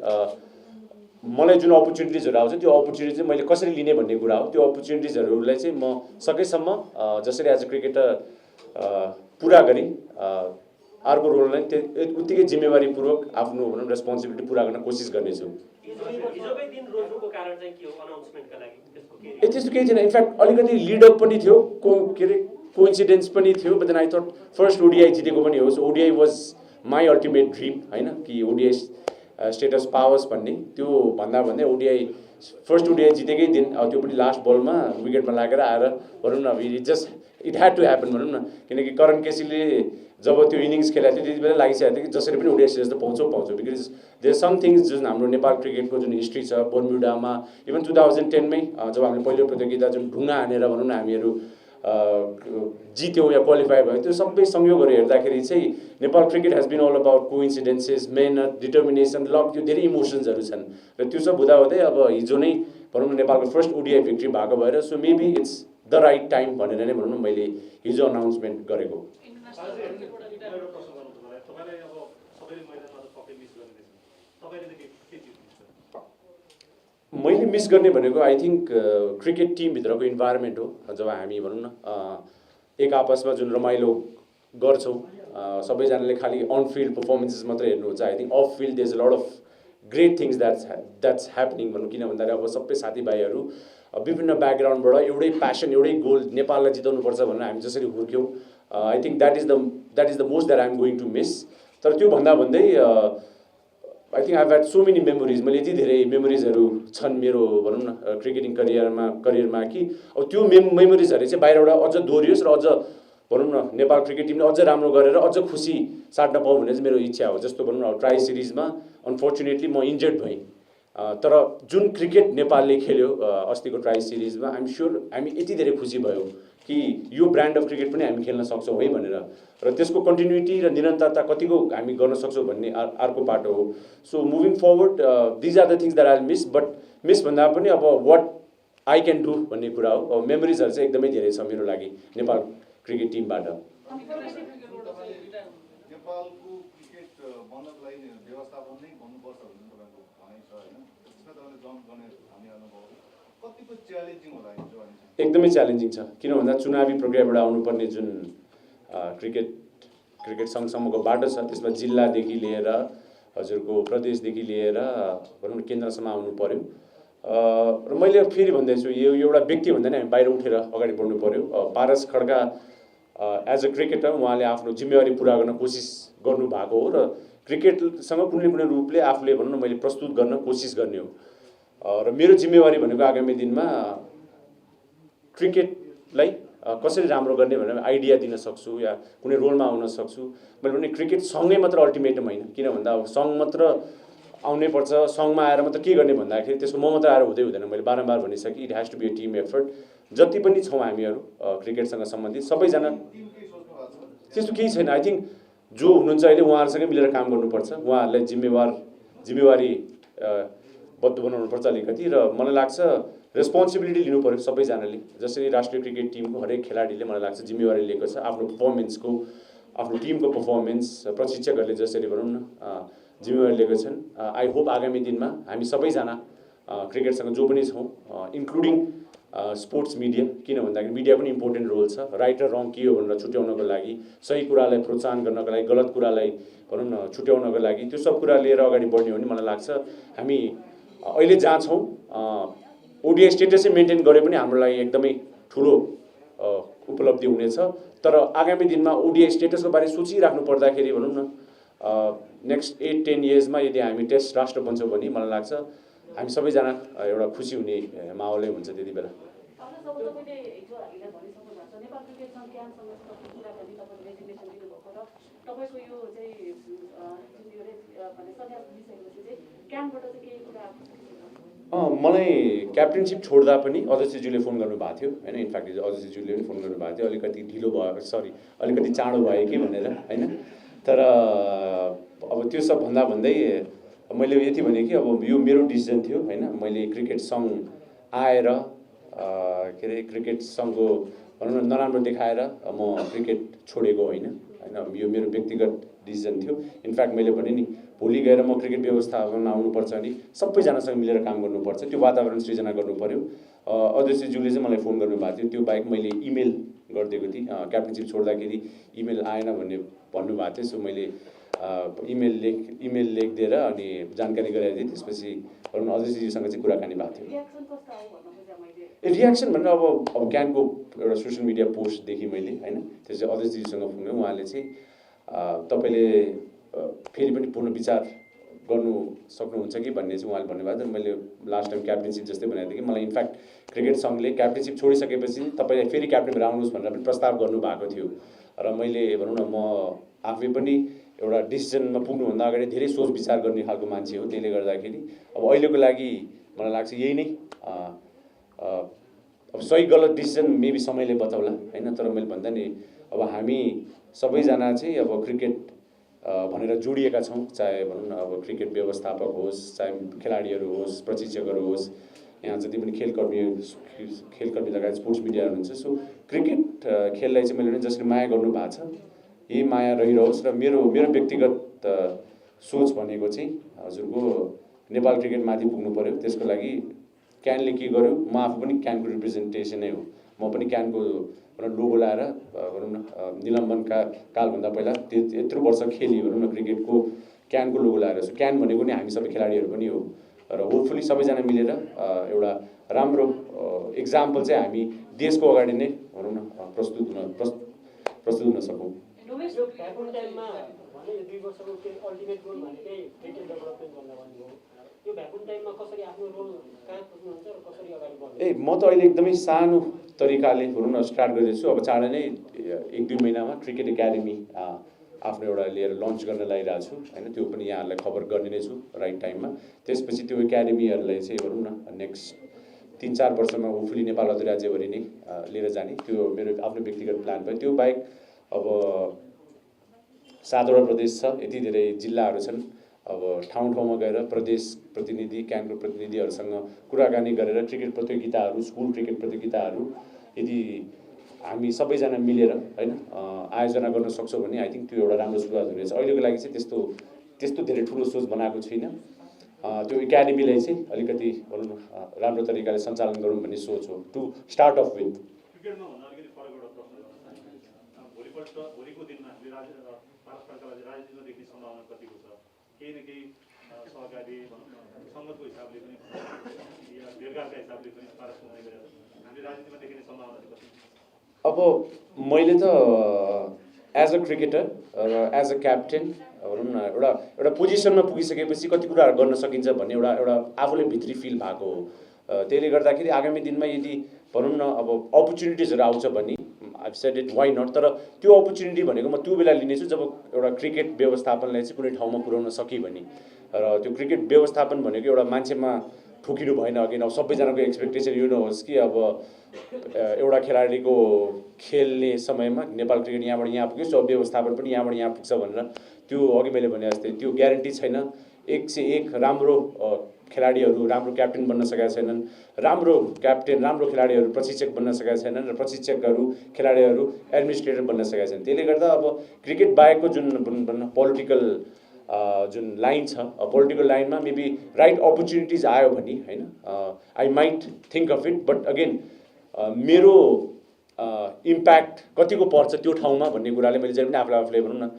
Speaker 1: मलाई जुन अपर्च्युनिटिजहरू आउँछ त्यो अपर्च्युनिटी चाहिँ मैले कसरी लिने भन्ने कुरा हो। त्यो अपर्च्युनिटिजहरूलाई चाहिँ म सकेसम्म जसरी एज अ क्रिकेटर पुरा गरेँ, अर्को रोललाई उत्तिकै जिम्मेवारीपूर्वक आफ्नो भनौँ रेस्पोन्सिबिलिटी पुरा गर्न कोसिस गर्नेछु।
Speaker 2: हिजोकै दिन रोज्नुको कारण चाहिँ के हो अनाउन्समेन्टका लागि?
Speaker 1: त्यस्तो केही थिएन। इनफ्याक्ट अलिकति लिडअप पनि थियो, के अरे कोइन्सिडेन्स पनि थियो। But then I thought first ODI जितेको पनि हो, so ODI was my ultimate dream होइन कि ओडिआई स्टेटस पाओस् भन्ने। त्यो भन्दै ओडिआई फर्स्ट ओडिआई जितेकै दिन त्यो पनि लास्ट बलमा विकेटमा लागेर आएर भनौँ न इट ह्याड टु ह्यापन भनौँ न। किनकि करण केसीले जब त्यो इनिङ्स खेलेको थियो त्यति बेला लागिसकेको थियो कि जसरी पनि ओडिआई सिरिज त पाउँछौँ बिकज देयर सम थिङ्स जुन हाम्रो नेपाल क्रिकेटको जुन हिस्ट्री छ बर्म्युडामा इभन 2010मै जब हामीले पहिलो प्रतियोगिता जुन ढुङ्गा हानेर भनौँ न हामीहरू जित्यौँ या क्वालिफाई भयो, त्यो सबै संयोगहरू हेर्दाखेरि चाहिँ Nepal cricket has been all about coincidences, मेहनत, डिटर्मिनेसन, लक, त्यो धेरै इमोसन्सहरू छन्। र त्यो सब हुँदाहुँदै अब हिजो नै भनौँ न नेपालको फर्स्ट ओडिआई भिक्ट्री भएको भएर so maybe it's the right time भनेर नै भनौँ न मैले हिजो अनाउन्समेन्ट गरेको। मैले मिस गर्ने भनेको आई थिङ्क क्रिकेट टिमभित्रको इन्भाइरोमेन्ट हो। जब हामी भनौँ न एक आपसमा जुन रमाइलो गर्छौँ, सबैजनाले खालि अन फिल्ड पर्फर्मेन्सेस मात्रै हेर्नुहुन्छ। I think off field there is a lot of great things that's happening भनौँ। किन भन्दाखेरि अब सबै साथीभाइहरू विभिन्न ब्याकग्राउन्डबाट एउटै प्यासन, एउटै गोल नेपाललाई जिताउनुपर्छ भनेर हामी जसरी हुर्क्यौँ, I think that is the most that I am going to miss. तर त्यो भन्दै I think I have had so many memories. मैले यति धेरै मेमोरिजहरू छन् मेरो भनौँ न क्रिकेटिङ करियरमा कि अब त्यो मेमोरिजहरू चाहिँ बाहिरबाट अझ दोहोरियोस् र अझ भनौँ न नेपाल क्रिकेट टिमले अझ राम्रो गरेर अझ खुसी साट्न पाऊँ भन्ने चाहिँ मेरो इच्छा हो। जस्तो भनौँ न ट्राई सिरिजमा अनफर्चुनेटली म इन्जर्ड भएँ, तर जुन क्रिकेट नेपालले खेल्यो अस्तिको ट्राई सिरिजमा आइएम स्योर हामी यति धेरै खुसी भयौँ कि यो ब्रान्ड अफ क्रिकेट पनि हामी खेल्न सक्छौँ है भनेर। र त्यसको कन्टिन्युटी र निरन्तरता कतिको हामी गर्न सक्छौँ भन्ने अर्को पाटो हो। So moving forward these are the things that I miss, but miss भन्दा पनि अब वाट आई क्यान डु भन्ने कुरा हो। अब मेमोरिजहरू चाहिँ एकदमै धेरै छ मेरो लागि नेपाल क्रिकेट टिमबाट।
Speaker 6: नेपालको क्रिकेट बन्नको लागि व्यवस्थापन नै गर्नुपर्छ भन्ने तपाईँको भनाइ छ होइन? त्यसमा तपाईँले जम्प गर्ने हामी अनुभव कतिको च्यालेन्जिङ होला हिजो?
Speaker 1: एकदमै च्यालेन्जिङ छ। किन भन्दा चुनावी प्रक्रियाबाट आउनुपर्ने जुन क्रिकेट सङ्घसम्मको बाटो छ त्यसमा जिल्लादेखि लिएर हजुरको प्रदेशदेखि लिएर भनौँ न केन्द्रसम्म आउनु पर्यो। र मैले फेरि भन्दैछु यो एउटा व्यक्ति भन्दा नि हामी बाहिर उठेर अगाडि बढ्नु पर्यो। Paras Khadka as a cricketer उहाँले आफ्नो जिम्मेवारी पुरा गर्न कोसिस गर्नुभएको हो र क्रिकेटसँग कुनै न कुनै रूपले आफूले भनौँ न मैले प्रस्तुत गर्न कोसिस गर्ने हो। र मेरो जिम्मेवारी भनेको आगामी दिनमा क्रिकेटलाई कसरी राम्रो गर्ने भनेर आइडिया दिन सक्छु या कुनै रोलमा आउन सक्छु। मैले भने क्रिकेट सँगै मात्र अल्टिमेटम होइन, किन भन्दा अब सङ्घ मात्र आउनै पर्छ, सङ्घमा आएर मात्र के गर्ने भन्दाखेरि त्यसको म मात्र आएर हुँदैन। मैले बारम्बार भनिसकेँ, it has to be a team effort. जति पनि छौँ हामीहरू क्रिकेटसँग सम्बन्धित सबैजना, त्यस्तो केही छैन। आई थिङ्क जो हुनुहुन्छ अहिले उहाँहरूसँगै मिलेर काम गर्नुपर्छ, उहाँहरूलाई जिम्मेवारी बद्ध बनाउनुपर्छ अलिकति। र मलाई लाग्छ रेस्पोन्सिबिलिटी लिनु पऱ्यो सबैजनाले। जसरी राष्ट्रिय क्रिकेट टिमको हरेक खेलाडीले मलाई लाग्छ जिम्मेवारी लिएको छ आफ्नो पर्फर्मेन्सको, आफ्नो टिमको पर्फर्मेन्स, प्रशिक्षकहरूले जसरी भनौँ न जिम्मेवारी लिएको छन्। आई होप आगामी दिनमा हामी सबैजना क्रिकेटसँग जो पनि छौँ, इन्क्लुडिङ स्पोर्ट्स मिडिया, किन भन्दाखेरि मिडिया पनि इम्पोर्टेन्ट रोल छ राइट र रङ के हो भनेर छुट्याउनको लागि, सही कुरालाई प्रोत्साहन गर्नको लागि, गलत कुरालाई भनौँ न छुट्याउनको लागि, त्यो सब कुरा लिएर अगाडि बढ्ने हो भने मलाई लाग्छ हामी अहिले जहाँ छौँ ओडिआई स्टेटसै मेन्टेन गरे पनि हाम्रो लागि एकदमै ठुलो उपलब्धि हुनेछ। तर आगामी दिनमा ओडिआई स्टेटसको बारे सोचिराख्नु पर्दाखेरि भनौँ न नेक्स्ट 8-10 इयर्समा यदि हामी टेस्ट राष्ट्र बन्छौँ भने मलाई लाग्छ हामी सबैजना एउटा खुसी हुने माहौलै हुन्छ त्यति बेला। मलाई क्याप्टेनसिप छोड्दा पनि अध्यक्षज्यूले फोन गर्नुभएको थियो होइन। इनफ्याक्ट अध्यक्षज्यूले पनि फोन गर्नुभएको थियो, अलिकति ढिलो भयो, अलिकति चाँडो भयो कि भनेर होइन। तर अब त्यो सब भन्दै मैले यति भने कि अब यो मेरो डिसिजन थियो होइन। मैले क्रिकेट सङ्घ आएर के अरे क्रिकेट सङ्घको भनौँ न नराम्रो देखाएर म क्रिकेट छोडेको होइन। यो मेरो व्यक्तिगत डिसिजन थियो। इनफ्याक्ट मैले भने नि भोलि गएर म क्रिकेट व्यवस्थापनमा आउनुपर्छ भने सबैजनासँग मिलेर काम गर्नुपर्छ, त्यो वातावरण सृजना गर्नु पऱ्यो। अध्यक्षज्यूले चाहिँ मलाई फोन गर्नुभएको थियो, त्यो बाहेक मैले इमेल गरिदिएको थिएँ क्याप्टेनसिप छोड्दाखेरि इमेल आएन भन्नुभएको थियो। सो मैले इमेल लेखिदिएर अनि जानकारी गराएको थिएँ। त्यसपछि अध्यक्षज्यूसँग चाहिँ कुराकानी भएको थियो। रियाक्सन भनेर अब क्यानको एउटा सोसियल मिडिया पोस्टदेखि मैले होइन, त्यसपछि अध्यक्षज्यूसँग फोन गरेँ। उहाँले चाहिँ तपाईँले फेरि पनि पुनः विचार गर्नु सक्नुहुन्छ कि भन्ने चाहिँ उहाँले भन्नुभएको थियो। मैले लास्ट टाइम क्याप्टेनसिप जस्तै भनेको थिएँ कि मलाई इनफ्याक्ट क्रिकेट सङ्घले क्याप्टेनसिप छोडिसकेपछि तपाईँले फेरि क्याप्टेन भएर आउनुहोस् भनेर पनि प्रस्ताव गर्नुभएको थियो। र मैले भनौँ न म आफै पनि एउटा डिसिजनमा पुग्नुभन्दा अगाडि धेरै सोच विचार गर्ने खालको मान्छे हो। त्यसले गर्दाखेरि अब अहिलेको लागि मलाई लाग्छ यही नै अब सही गलत डिसिजन मेबी समयले बताउला होइन। तर मैले भन्दा नि अब हामी सबैजना चाहिँ अब क्रिकेट भनेर जोडिएका छौँ, चाहे भनौँ न अब क्रिकेट व्यवस्थापक होस्, चाहे खेलाडीहरू होस्, प्रशिक्षकहरू होस्, यहाँ जति पनि खेलकर्मी लगायत स्पोर्ट्स मिडियाहरू हुन्छ। सो क्रिकेट खेललाई चाहिँ मैले जसरी माया गर्नु भएको छ यही माया रहिरहोस्। र मेरो व्यक्तिगत सोच भनेको चाहिँ हजुरको नेपाल क्रिकेट माथि पुग्नु पऱ्यो। त्यसको लागि क्यानले के गर्यो, म आफू पनि क्यानको रिप्रेजेन्टेसनै हो। म पनि क्यानको लोगो लाएर भनौँ न निलम्बनका कालभन्दा पहिला यत्रो वर्ष खेली भनौँ न क्रिकेटको क्यानको लोगो लाएर। सो क्यान भनेको नि हामी सबै खेलाडीहरू पनि हो। र होपफुली सबैजना मिलेर एउटा राम्रो इक्जाम्पल चाहिँ हामी देशको अगाडि नै भनौँ न प्रस्तुत हुन सकौँ।
Speaker 5: यो भ्याकुम टाइममा भने यो 2 वर्षको अल्टिमेट गोल भनेकै क्रिकेट डेभलपमेन्ट भनेर भन्नुभयो। यो भ्याकुम टाइममा कसरी आफ्नो रोल कहाँ पुग्नुहुन्छ र कसरी अगाडि बढ्नुहुन्छ? म त अहिले एकदमै सानो तरिकाले भनौँ न स्टार्ट गर्दैछु। अब चाँडै नै 1-2 महिनामा क्रिकेट एकाडेमी आफ्नो एउटा लिएर लन्च गर्न लागिरहेको छु होइन। त्यो पनि यहाँहरूलाई खबर गर्ने नै छु राइट टाइममा। त्यसपछि त्यो एकाडेमीहरूलाई चाहिँ भनौँ न नेक्स्ट 3-4 वर्षमा होपफुली नेपाल अधिराज्यभरि नै लिएर जाने त्यो मेरो आफ्नो व्यक्तिगत प्लान भयो। त्यो बाहेक अब 7वटा प्रदेश छ, यति धेरै जिल्लाहरू छन्। अब ठाउँ गएर प्रदेश प्रतिनिधि क्यानको प्रतिनिधिहरूसँग कुराकानी गरेर क्रिकेट प्रतियोगिताहरू, स्कुल क्रिकेट प्रतियोगिताहरू यदि हामी सबैजना मिलेर होइन आयोजना गर्न सक्छौँ भने आई थिङ्क त्यो एउटा राम्रो सुरुवात हुनेछ। अहिलेको लागि चाहिँ त्यस्तो धेरै ठुलो सोच बनाएको छुइनँ। त्यो एकाडेमीलाई चाहिँ अलिकति भनौँ न राम्रो तरिकाले सञ्चालन गरौँ भन्ने सोच हो टु स्टार्ट अफ विथ।
Speaker 7: क्रिकेटमा भन्दा अलिकति फरक एउटा प्रश्न भोलिको दिनमा भारत सरकारले राजनीतिमा देख्ने सम्भावना कतिको छ? केही न केही सहकारी सङ्गतको हिसाबले पनि या बेरोजगारका हिसाबले पनि पारस्परिक हामीले राजनीतिमा देखिने सम्भावना कति?
Speaker 1: अब मैले त एज अ क्रिकेटर र एज अ क्याप्टेन भनौँ न एउटा पोजिसनमा पुगिसकेपछि कति कुराहरू गर्न सकिन्छ भन्ने एउटा आफूले भित्री फिल भएको हो। त्यसले गर्दाखेरि आगामी दिनमा यदि भनौँ न अब अपर्च्युनिटिजहरू आउँछ भने I said it why not, तर त्यो अपर्च्युनिटी भनेको म त्यो बेला लिनेछु जब एउटा क्रिकेट व्यवस्थापनलाई चाहिँ कुनै ठाउँमा पुर्याउन सकेँ भने। र त्यो क्रिकेट व्यवस्थापन भनेको एउटा मान्छेमा ठोकिनु भएन। अघि अब सबैजनाको एक्सपेक्टेसन यो नहोस् कि अब एउटा खेलाडीको खेल्ने समयमा नेपाल क्रिकेट यहाँबाट यहाँ पुग्यो सो व्यवस्थापन पनि यहाँबाट यहाँ पुग्छ भनेर, त्यो अघि मैले भने जस्तै त्यो ग्यारेन्टी छैन। 101 राम्रो खेलाडीहरू राम्रो क्याप्टेन बन्न सकेका छैनन्, राम्रो क्याप्टेन राम्रो खेलाडीहरू प्रशिक्षक बन्न सकेका छैनन्, र प्रशिक्षकहरू खेलाडीहरू एडमिनिस्ट्रेटर बन्न सकेका छैनन्। त्यसले गर्दा अब क्रिकेट बाहेकको जुन पोलिटिकल जुन लाइन छ, पोलिटिकल लाइनमा मेबी राइट अपर्च्युनिटिज आयो भने होइन, I might think of it, but again मेरो इम्प्याक्ट कतिको पर्छ त्यो ठाउँमा भन्ने कुराले मैले जहिले पनि आफूले भनौँ न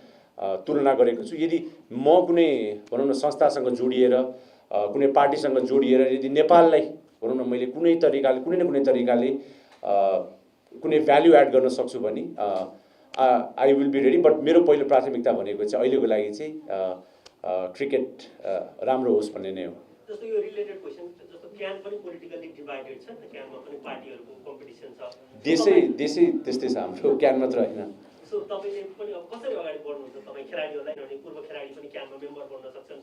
Speaker 1: तुलना गरेको छु। यदि म कुनै भनौँ न संस्थासँग जोडिएर कुनै पार्टीसँग जोडिएर यदि नेपाललाई भनौँ न मैले कुनै न कुनै तरिकाले कुनै भ्याल्यु एड गर्न सक्छु भने I will be ready. But मेरो पहिलो प्राथमिकता भनेको चाहिँ अहिलेको लागि चाहिँ क्रिकेट राम्रो होस् भन्ने नै हो।
Speaker 2: जस्तो यो रिलेटेड क्वेसन, जस्तो क्यान पनि पोलिटिकली डिभाइडेड छ, क्यानमा पनि पार्टीहरूको कम्पिटिसन छ,
Speaker 1: देशै त्यस्तै छ हाम्रो, क्यान मात्र होइन।
Speaker 2: सो तपाईँले पनि अब कसरी अगाडि बढ्नुहुन्छ? तपाईँ खेलाडीहरूलाई भने पूर्व खेलाडी पनि क्यानमा मेम्बर बन्न सक्छन्,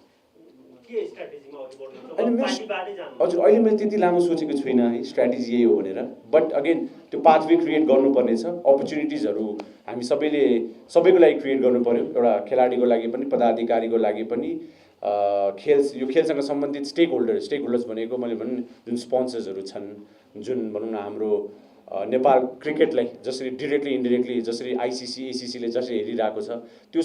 Speaker 2: के स्ट्राटेजीमा अगाडि बढ्नुहुन्छ? पार्टीबाटै जानु?
Speaker 1: हजुर, अहिले मैले त्यति लामो सोचेको छुइनँ है स्ट्राटेजी यही हो भनेर, बट अगेन त्यो पाथवे क्रिएट गर्नुपर्ने छ। अपर्च्युनिटिजहरू हामी सबैको लागि क्रिएट गर्नु पर्यो, एउटा खेलाडीको लागि पनि पदाधिकारीको लागि पनि, यो खेलसँग सम्बन्धित स्टेक होल्डर्स भनेको मैले भनौँ जुन स्पोन्सर्सहरू छन्, जुन भनौँ न हाम्रो नेपाल क्रिकेटलाई जसरी डिरेक्टली इन्डिरेक्टली जसरी आइसिसी एसिसीले जसरी हेरिरहेको छ, त्यो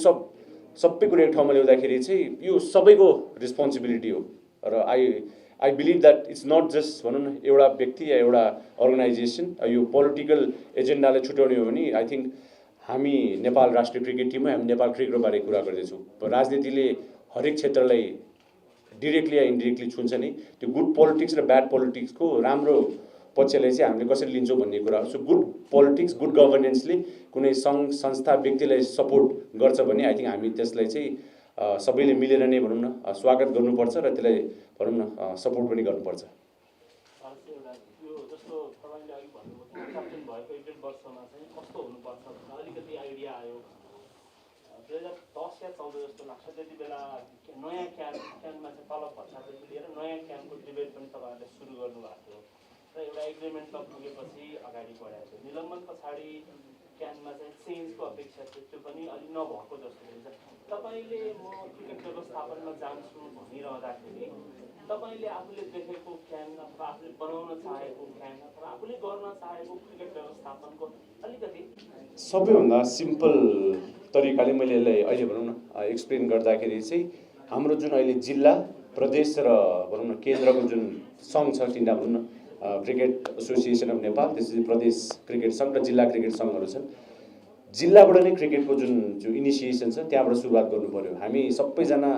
Speaker 1: सबै कुरो एक ठाउँमा ल्याउँदाखेरि चाहिँ यो सबैको रिस्पोन्सिबिलिटी हो। र I believe that it's not just भनौँ न एउटा व्यक्ति या एउटा अर्गनाइजेसन यो पोलिटिकल एजेन्डालाई छुट्याउने हो भने आई थिङ्क हामी नेपाल राष्ट्रिय क्रिकेट टिममा हामी नेपाल क्रिकेटको बारे कुरा गर्दैछौँ। राजनीतिले हरेक क्षेत्रलाई डिरेक्टली या इन्डिरेक्टली छुन्छ नि, त्यो गुड पोलिटिक्स र ब्याड पोलिटिक्सको राम्रो पक्षलाई चाहिँ हामीले कसरी लिन्छौँ भन्ने कुरा। सो गुड पोलिटिक्स गुड गभर्नेन्सले कुनै सङ्घ संस्था व्यक्तिलाई सपोर्ट गर्छ भने आई थिङ्क हामी त्यसलाई चाहिँ सबैले मिलेर नै भनौँ न स्वागत गर्नुपर्छ र त्यसलाई भनौँ न सपोर्ट पनि गर्नुपर्छ।
Speaker 8: जस्तो तपाईँले अघि भन्नुभयो क्याप्टेन भएको 1.5 वर्षमा चाहिँ कस्तो हुनुपर्छ भन्ने अलिकति आइडिया आयो। 2010 या 14 जस्तो लाग्छ, त्यति बेला नयाँ क्यानमा चाहिँ तलब भत्तादेखि लिएर नयाँ क्यानको डिबेट पनि तपाईँहरूले सुरु गर्नुभएको थियो र एउटा एग्रिमेन्टमा पुगेपछि अगाडि बढाएको थियो। निलम्बन पछाडि क्यानमा चाहिँ चेन्जको अपेक्षा थियो, त्यो पनि अलिक नभएको जस्तो हुन्छ। तपाईँले म क्रिकेट व्यवस्थापनमा जान्छु भनिरहँदाखेरि तपाईँले आफूले देखेको क्यान अथवा आफूले बनाउन चाहेको क्यान अथवा आफूले गर्न चाहेको क्रिकेट व्यवस्थापनको अलिकति
Speaker 1: सबैभन्दा सिम्पल तरिकाले मैले यसलाई अहिले भनौँ न एक्सप्लेन गर्दाखेरि चाहिँ हाम्रो जुन अहिले जिल्ला प्रदेश र भनौँ न केन्द्रको जुन सङ्घ छ, तिनवटा भनौँ न क्रिकेट एसोसिएसन अफ नेपाल, त्यसपछि प्रदेश क्रिकेट सङ्घ र जिल्ला क्रिकेट सङ्घहरू छन्। जिल्लाबाट नै क्रिकेटको जुन इनिसिएसन छ त्यहाँबाट सुरुवात गर्नु पर्यो। हामी सबैजना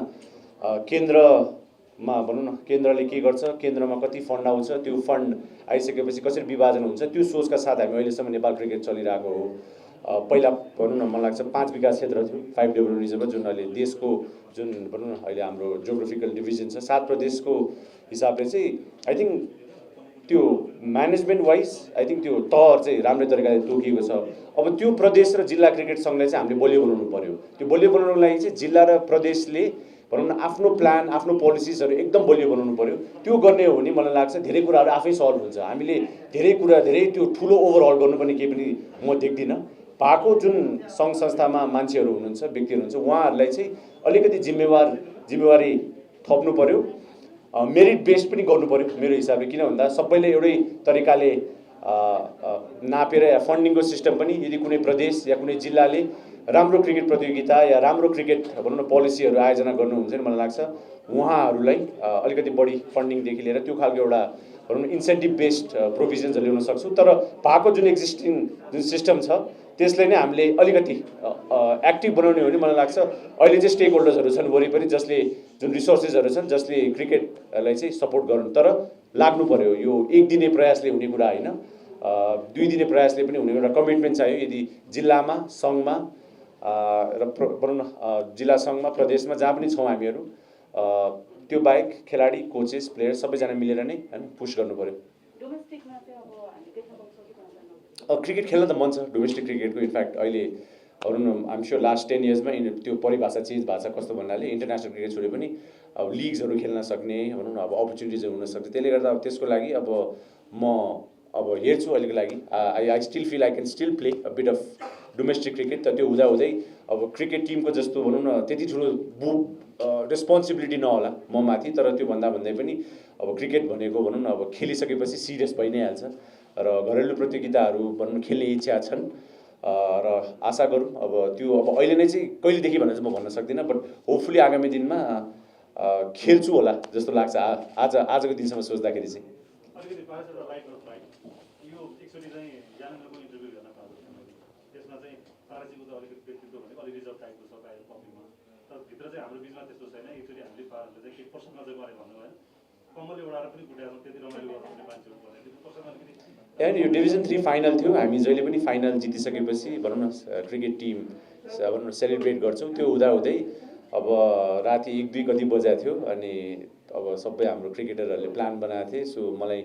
Speaker 1: केन्द्रमा भनौँ न केन्द्रले के गर्छ, केन्द्रमा कति फन्ड आउँछ, त्यो फन्ड आइसकेपछि कसरी विभाजन हुन्छ, त्यो सोचका साथ हामी अहिलेसम्म नेपाल क्रिकेट चलिरहेको हो। पहिला भनौँ न मलाई लाग्छ 5 विकास क्षेत्र थियो, 5 डेभलपमेन्ट रिजन, जुन अहिले देशको जुन भनौँ न अहिले हाम्रो जियोग्राफिकल डिभिजन छ 7 प्रदेशको हिसाबले चाहिँ आई थिङ्क त्यो म्यानेजमेन्ट वाइज आई थिङ्क त्यो तह चाहिँ राम्रो तरिकाले तोकिएको छ। अब त्यो प्रदेश र जिल्ला क्रिकेट सङ्घलाई चाहिँ हामीले बलियो बनाउनु पर्यो। त्यो बलियो बनाउनको लागि चाहिँ जिल्ला र प्रदेशले भनौँ न आफ्नो प्लान आफ्नो पोलिसिजहरू एकदम बलियो बनाउनु पर्यो। त्यो गर्ने हो भने मलाई लाग्छ धेरै कुराहरू आफै सल्भ हुन्छ। हामीले धेरै त्यो ठुलो ओभरअल गर्नुपर्ने केही पनि म देख्दिनँ। भएको जुन सङ्घ संस्थामा मान्छेहरू हुनुहुन्छ, व्यक्तिहरू हुनुहुन्छ, उहाँहरूलाई चाहिँ अलिकति जिम्मेवारी थप्नु पर्यो। मेरिट बेस्ड पनि गर्नु पर्यो मेरो हिसाबले, किन भन्दा सबैले एउटै तरिकाले नापेर या फन्डिङको सिस्टम पनि यदि कुनै प्रदेश या कुनै जिल्लाले राम्रो क्रिकेट प्रतियोगिता या राम्रो क्रिकेट भनौँ न पोलिसीहरू आयोजना गर्नुहुन्छ भने मलाई लाग्छ उहाँहरूलाई अलिकति बढी फन्डिङदेखि लिएर त्यो खालको एउटा भनौँ न इन्सेन्टिभ बेस्ड प्रोभिजन्सहरू ल्याउन सक्छौँ। तर भएको जुन एक्जिस्टिङ जुन सिस्टम छ त्यसलाई नै हामीले अलिकति एक्टिभ बनाउने हो भने मलाई लाग्छ अहिले चाहिँ स्टेक होल्डर्सहरू छन् वरिपरि, जसले जुन रिसोर्सेसहरू छन्, जसले क्रिकेटलाई चाहिँ सपोर्ट गर्नु, तर लाग्नु पर्यो। यो एक दिने प्रयासले हुने कुरा होइन, 2 दिने प्रयासले पनि हुने एउटा कमिटमेन्ट चाहियो। यदि जिल्लामा सङ्घमा र भनौँ न जिल्ला सङ्घमा प्रदेशमा जहाँ पनि छौँ हामीहरू, त्यो बाहेक खेलाडी कोचेस प्लेयर सबैजना मिलेर नै पुस गर्नु पर्यो।
Speaker 4: डोमेस्टिकमा चाहिँ अब हामी देख्न
Speaker 1: क्रिकेट खेल्न त मन छ डोमेस्टिक क्रिकेटको इनफ्याक्ट अहिले अरू आइम स्योर लास्ट 10 इयर्समा त्यो परिभाषा चेन्ज भएको छ कस्तो भन्नाले इन्टरनेसनल क्रिकेट छोडे पनि अब लिग्सहरू खेल्न सक्ने भनौँ न अब अपर्च्युनिटिजहरू हुनसक्छ त्यसले गर्दा अब त्यसको लागि अब म अब हेर्छु अहिलेको लागि I still feel I can still play a bit of domestic cricket त त्यो हुँदाहुँदै अब क्रिकेट टिमको जस्तो भनौँ न त्यति ठुलो रेस्पोन्सिबिलिटी नहोला म माथि तर त्यो भन्दै पनि अब क्रिकेट भनेको भनौँ न अब खेलिसकेपछि सिरियस भइ नै हाल्छ र घरेलु प्रतियोगिताहरू भनौँ खेल्ने इच्छा छन् र आशा गरौँ अब त्यो अब अहिले नै चाहिँ कहिलेदेखि भनेर चाहिँ म भन्न सक्दिनँ बट होपफुली आगामी दिनमा खेल्छु होला जस्तो लाग्छ आजको दिनसम्म सोच्दाखेरि चाहिँ
Speaker 7: अलिकति पाँचवटा राइट यो एकचोटि चाहिँ ज्ञानेन्द्रको इन्टरभ्यू हेर्न पाएको थिएँ मैले त्यसमा चाहिँ पाराजीको त अलिकति व्यक्तित्व भनेको अलिक रिजर्भ टाइपको छ बाहिर पब्लिकमा तर भित्र चाहिँ हाम्रो बिचमा त्यस्तो छैन एकचोटि हामीले पाराले चाहिँ केही प्रश्न चाहिँ गरे भन्नु होइन कम्मलले उडाएर पनि कुटाएर त्यति रमाइलो गर्नु मान्छेहरू भने त्यो प्रश्न अलिकति
Speaker 1: यार यो डिभिजन 3 फाइनल थियो हामी जहिले पनि फाइनल जितिसकेपछि भनौँ न क्रिकेट टिम भनौँ न सेलिब्रेट गर्छौँ त्यो हुँदाहुँदै अब राति 1-2 कति बजेको थियो अनि अब सबै हाम्रो क्रिकेटरहरूले प्लान बनाएको थिए सो मलाई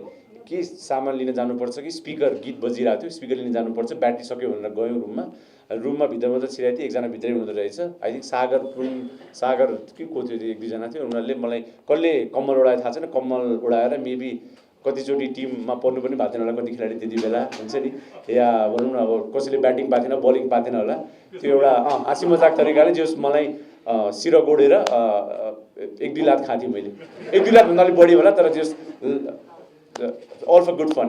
Speaker 1: के सामान लिन जानुपर्छ कि स्पिकर गीत बजिरहेको थियो स्पिकर लिन जानुपर्छ ब्याट्री सक्यो भनेर गयौँ रुममा भित्रमा त छिराएको थिएँ एकजना भित्रै हुँदो रहेछ आई थिङ्क सागर के को थियो 1-2 जना थियो उनीहरूले मलाई कसले कम्मल उडाएर थाहा छैन कम्मल उडाएर मेबी कतिचोटि टिममा पर्नु पनि भएको थिएन होला कति खेलाडी त्यति बेला हुन्छ नि या भनौँ न अब कसैले ब्याटिङ पाएको थिएन बलिङ पाएको थिएन होला त्यो एउटा हाँसी मजाक तरिकाले जस मलाई सिर गोडेर 1-2 लात खाएको थिएँ मैले 1-2 लातभन्दा अलिक बढी होला तर जस अल फर गुड फन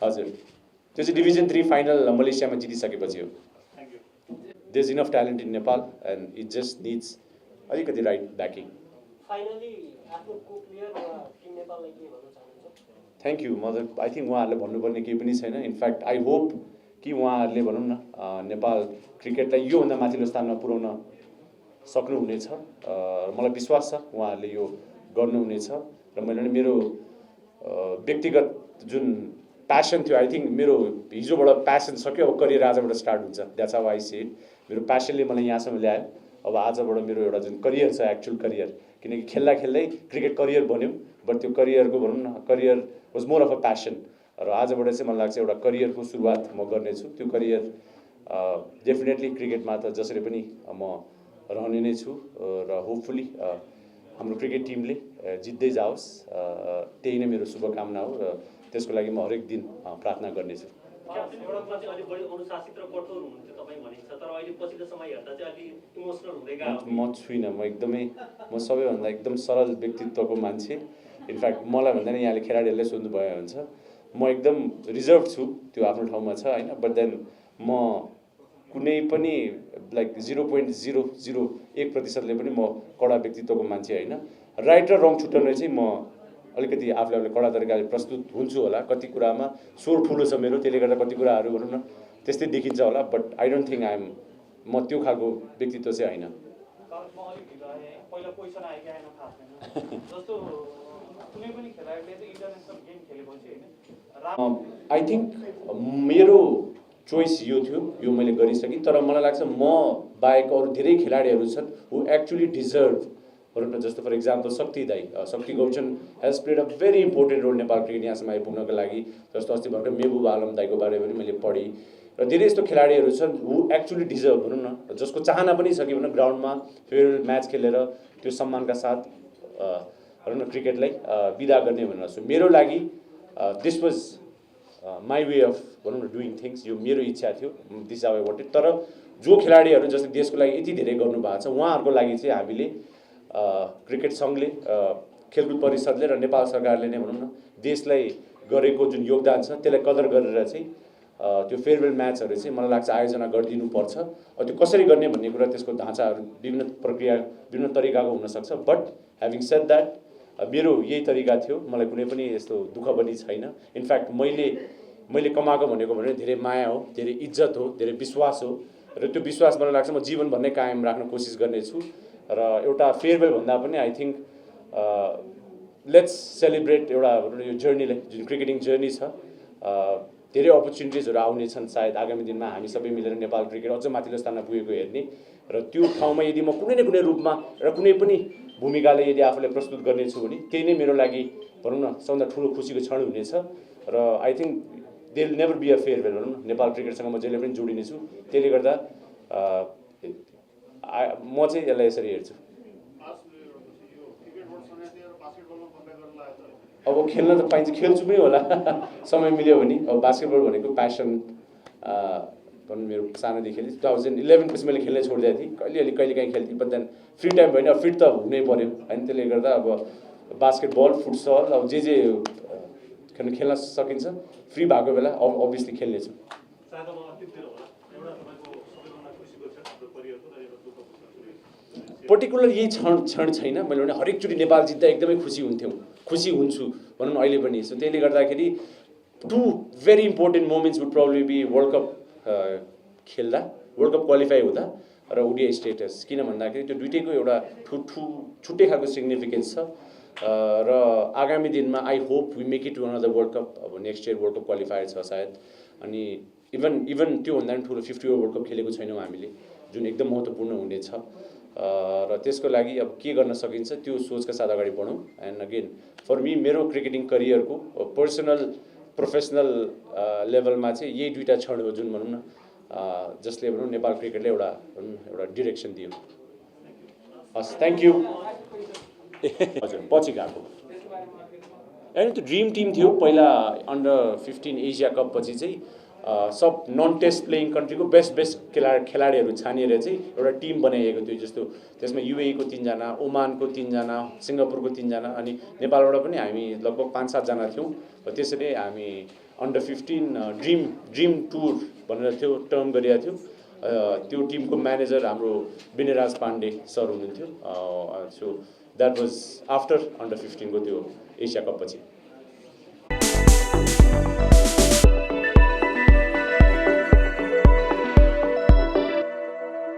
Speaker 1: हजुर त्यो चाहिँ डिभिजन 3 फाइनल मलेसियामा जितिसकेपछि हो there is enough talent in Nepal and it just needs अलिकति राइट ब्याकिङ
Speaker 5: फाइनली आफ्नो को प्लेयर वा टिम नेपाललाई के भन्न चाहनुहुन्छ
Speaker 1: थ्याङ्क यू मतलब आई थिङ्क उहाँहरूले भन्नुपर्ने केही पनि छैन इनफ्याक्ट आई होप कि उहाँहरूले भनौँ न नेपाल क्रिकेटलाई योभन्दा माथिल्लो स्थानमा पुर्याउन सक्नुहुनेछ मलाई विश्वास छ उहाँहरूले यो गर्नुहुनेछ र मैले मेरो व्यक्तिगत जुन प्यासन थियो आई थिङ्क मेरो हिजोबाट प्यासन सक्यो अब करियर आजबाट स्टार्ट हुन्छ that's how I see it मेरो प्यासनले मलाई यहाँसम्म ल्यायो अब आजबाट मेरो एउटा जुन करियर छ एक्चुअल करियर किनकि खेल्दा खेल्दै क्रिकेट करियर बन्यो बट त्यो करियरको भनौँ न career was more of a passion र आजबाट चाहिँ मलाई लाग्छ एउटा करियरको सुरुवात म गर्नेछु त्यो करियर डेफिनेटली क्रिकेटमा त जसरी पनि म रहने नै छु र होपफुली हाम्रो क्रिकेट टिमले जित्दै जाओस् त्यही नै मेरो शुभकामना हो र त्यसको लागि म हरेक दिन प्रार्थना गर्नेछु
Speaker 2: क्याप्टेन चाहिँ अलिक बढी अनुशासित र कठोर हुनुहुन्थ्यो तपाईँ भनिन्छ तर अहिले पछिल्लो समय हेर्दा चाहिँ अलिक इमोसनल हुँदै गयो
Speaker 1: म छुइनँ म सबैभन्दा एकदम सरल व्यक्तित्वको मान्छे इनफ्याक्ट मलाई भन्दा नि यहाँले खेलाडीहरूले सोध्नुभयो हुन्छ म एकदम रिजर्भ छु त्यो आफ्नो ठाउँमा छ होइन बट देन म कुनै पनि लाइक 0.001% पनि म कडा व्यक्तित्वको मान्छे होइन राइट र रङ छुट्याउने चाहिँ म अलिकति आफूले कडा तरिकाले प्रस्तुत हुन्छु होला कति कुरामा स्वर ठुलो छ मेरो त्यसले गर्दा कति कुराहरू भनौँ न त्यस्तै देखिन्छ होला बट आई डोन्ट थिङ्क म त्यो खालको व्यक्तित्व चाहिँ होइन
Speaker 8: पहिला क्वेसन आयो कि आएन थाहा छैन जस्तो कुनै पनि खेलाडीले चाहिँ इन्टरनेसनल गेम खेलेपछि होइन
Speaker 1: आई थिङ्क मेरो चोइस यो थियो यो मैले गरिसकेँ तर मलाई लाग्छ म बाहेक अरू धेरै खेलाडीहरू छन् हु एक्चुली डिजर्भ भनौँ न जस्तो फर इक्जाम्पल शक्ति दाई Shakti Gauchan has played a very important role Nepal cricket यहाँसम्म आइपुग्नको लागि जस्तो अस्ति भर्खर मेहबुब आलम दाईको बारेमा पनि मैले पढेँ र धेरै यस्तो खेलाडीहरू छन् हु एक्चुली डिजर्भ भनौँ न जसको चाहना पनि छ कि भनौँ ग्राउन्डमा फेयरवेल म्याच खेलेर त्यो सम्मानका साथ भनौँ न क्रिकेटलाई बिदा गर्ने भनेर सो मेरो लागि this was my way of भनौँ न डुइङ थिङ्स यो मेरो इच्छा थियो दिस हाउ आई वान्टेड तर जो खेलाडीहरू जस्तै देशको लागि यति धेरै गर्नुभएको छ उहाँहरूको लागि चाहिँ हामीले क्रिकेट सङ्घले खेलकुद परिषदले र नेपाल सरकारले नै भनौँ न देशलाई गरेको जुन योगदान छ त्यसलाई कदर गरेर चाहिँ त्यो फेयरवेल म्याचहरू चाहिँ मलाई लाग्छ आयोजना गरिदिनुपर्छ त्यो कसरी गर्ने भन्ने कुरा त्यसको ढाँचाहरू विभिन्न प्रक्रिया विभिन्न तरिकाको हुनसक्छ बट ह्याभिङ सेड द्याट मेरो यही तरिका थियो मलाई कुनै पनि यस्तो दुःख पनि छैन इनफ्याक्ट मैले कमाएको भनेको भने धेरै माया हो धेरै इज्जत हो धेरै विश्वास हो र त्यो विश्वास मलाई लाग्छ म जीवनभर नै कायम राख्न कोसिस गर्नेछु र एउटा फेयरवेल भन्दा पनि आई थिङ्क लेट्स सेलिब्रेट एउटा यो जर्नीलाई जुन क्रिकेटिङ जर्नी छ धेरै अपर्च्युनिटिजहरू आउनेछन् सायद आगामी दिनमा हामी सबै मिलेर नेपाल क्रिकेट अझ माथिल्लो स्थानमा पुगेको हेर्ने र त्यो ठाउँमा यदि म कुनै न कुनै रूपमा र कुनै पनि भूमिकाले यदि आफूलाई प्रस्तुत गर्नेछु भने त्यही नै मेरो लागि भनौँ न सबभन्दा ठुलो खुसीको क्षण हुनेछ र I think they will never be a farewell भनौँ न। नेपाल क्रिकेटसँग म जहिले पनि जोडिने छु, त्यसले गर्दा म चाहिँ यसलाई यसरी हेर्छु। अब खेल्न त पाइन्छ, खेल्छु पनि होला समय मिल्यो भने। अब बास्केटबल भनेको प्यासन भनौँ, मेरो सानोदेखि खेल्थेँ। 2011 पछि मैले खेल्नै छोडिदिएको थिएँ, कहिले काहीँ खेल्थेँ, बट देन फ्री टाइम भयो भने फिट त हुनै पऱ्यो होइन। त्यसले गर्दा अब बास्केटबल, फुटसल, अब जे खेल्न सकिन्छ फ्री भएको बेला अभियसली खेल्नेछु। पर्टिकुलर यही क्षण छैन। मैले भने हरेकचोटि नेपाल जित्दा एकदमै खुसी हुन्छु भनौँ न अहिले पनि। सो त्यसले गर्दाखेरि 2 very important moments would probably be world cup खेल्दा, वर्ल्ड कप क्वालिफाई हुँदा र ओडिआई स्टेटस। किन भन्दाखेरि त्यो दुइटैको एउटा छुट्टै खालको सिग्निफिकेन्स छ र आगामी दिनमा I hope we make it to another world cup. अब next year world cup qualifier छ सायद। अनि इभन त्योभन्दा पनि ठुलो 50 ओभर वर्ल्ड कप खेलेको छैनौँ हामीले, जुन एकदम महत्त्वपूर्ण हुनेछ। र त्यसको लागि अब के गर्न सकिन्छ त्यो सोचका साथ अगाडि बढौँ। एन्ड अगेन फर मी, मेरो क्रिकेटिङ करियरको पर्सनल प्रोफेसनल लेभलमा चाहिँ यही दुईवटा क्षण हो जुन भनौँ न जसले भनौँ नेपाल क्रिकेटले एउटा डिरेक्सन दियो। हस्, थ्याङ्क यू। हजुर, पछि गएको होइन, त्यो ड्रिम टिम थियो पहिला अन्डर 15 एसिया कप पछि चाहिँ सब नन टेस्ट प्लेइङ कन्ट्रीको बेस्ट खेलाडीहरू छानिएर चाहिँ एउटा टिम बनाइएको थियो। जस्तो त्यसमा युएईको 3 जना, ओमानको 3 जना, सिङ्गापुरको 3 जना, अनि नेपालबाट पनि हामी लगभग 5-7 जना थियौँ। त्यसरी हामी अन्डर 15 ड्रिम टुर भनेर थियो टर्म गरिएको थियो। त्यो टिमको म्यानेजर हाम्रो विनयराज पाण्डे सर हुनुहुन्थ्यो। So that was after under 15 को त्यो एसिया कप पछि।